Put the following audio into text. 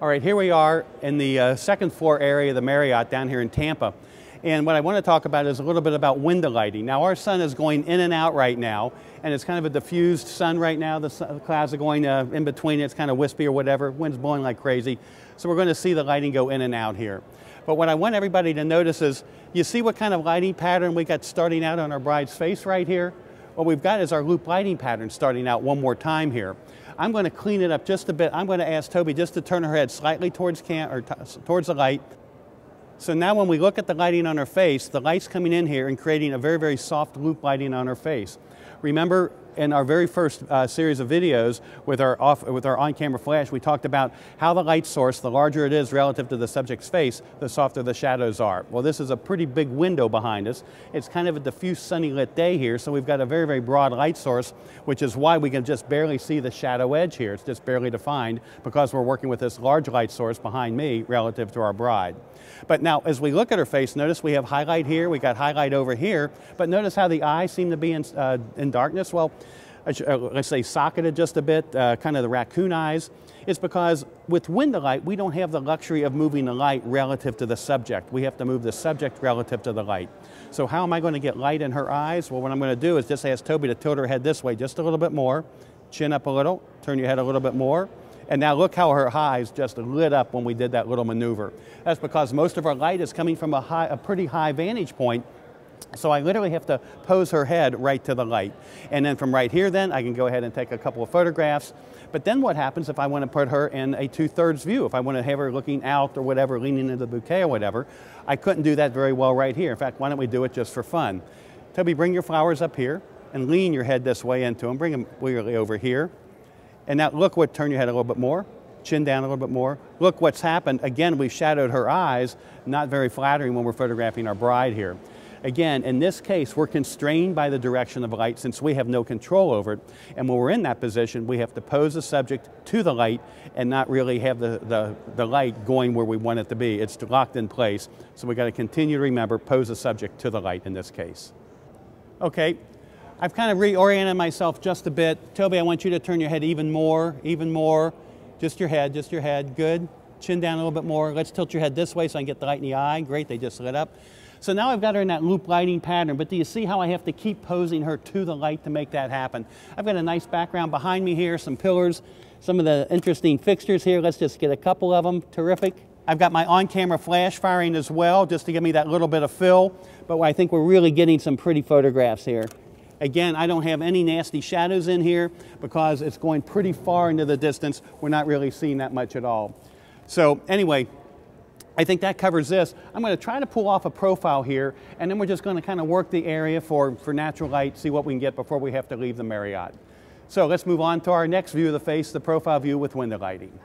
All right, here we are in the second floor area of the Marriott down here in Tampa. And what I want to talk about is a little bit about window lighting. Now our sun is going in and out right now, and it's kind of a diffused sun right now. The clouds are going in between. It's kind of wispy or whatever. Wind's blowing like crazy. So we're going to see the lighting go in and out here. But what I want everybody to notice is, you see what kind of lighting pattern we got starting out on our bride's face right here? What we've got is our loop lighting pattern starting out one more time here. I'm going to clean it up just a bit. I'm going to ask Toby just to turn her head slightly towards towards the light. So now when we look at the lighting on her face, the light's coming in here and creating a very, very soft loop lighting on her face. Remember, in our very first series of videos with our on-camera flash, we talked about how the light source, the larger it is relative to the subject's face, the softer the shadows are. Well, this is a pretty big window behind us. It's kind of a diffuse sunny lit day here, so we've got a very, very broad light source, which is why we can just barely see the shadow edge here. It's just barely defined because we're working with this large light source behind me relative to our bride. But now, as we look at her face, notice we have highlight here, we got highlight over here, but notice how the eyes seem to be in darkness. Well, let's say socketed just a bit, kind of the raccoon eyes. It's because with window light, we don't have the luxury of moving the light relative to the subject. We have to move the subject relative to the light. So how am I going to get light in her eyes? Well, what I'm going to do is just ask Toby to tilt her head this way just a little bit more, chin up a little, turn your head a little bit more. And now look how her eyes just lit up when we did that little maneuver. That's because most of our light is coming from a pretty high vantage point. So I literally have to pose her head right to the light. And then from right here then, I can go ahead and take a couple of photographs. But then what happens if I want to put her in a 2/3 view? If I want to have her looking out or whatever, leaning into the bouquet or whatever, I couldn't do that very well right here. In fact, why don't we do it just for fun? Toby, bring your flowers up here and lean your head this way into them. Bring them really over here. And now look what, turn your head a little bit more, chin down a little bit more. Look what's happened. Again, we've shadowed her eyes, not very flattering when we're photographing our bride here. Again, in this case, we're constrained by the direction of light since we have no control over it. And when we're in that position, we have to pose the subject to the light and not really have the light going where we want it to be. It's locked in place. So we got to continue to remember, pose the subject to the light in this case. Okay. I've kind of reoriented myself just a bit. Toby, I want you to turn your head even more. Just your head, good. Chin down a little bit more. Let's tilt your head this way so I can get the light in the eye. Great, they just lit up. So now I've got her in that loop lighting pattern, but do you see how I have to keep posing her to the light to make that happen? I've got a nice background behind me here, some pillars, some of the interesting fixtures here. Let's just get a couple of them, terrific. I've got my on-camera flash firing as well, just to give me that little bit of fill, but I think we're really getting some pretty photographs here. Again, I don't have any nasty shadows in here because it's going pretty far into the distance. We're not really seeing that much at all. So anyway, I think that covers this. I'm going to try to pull off a profile here, and then we're just going to kind of work the area for natural light, see what we can get before we have to leave the Marriott. So let's move on to our next view of the face, the profile view with window lighting.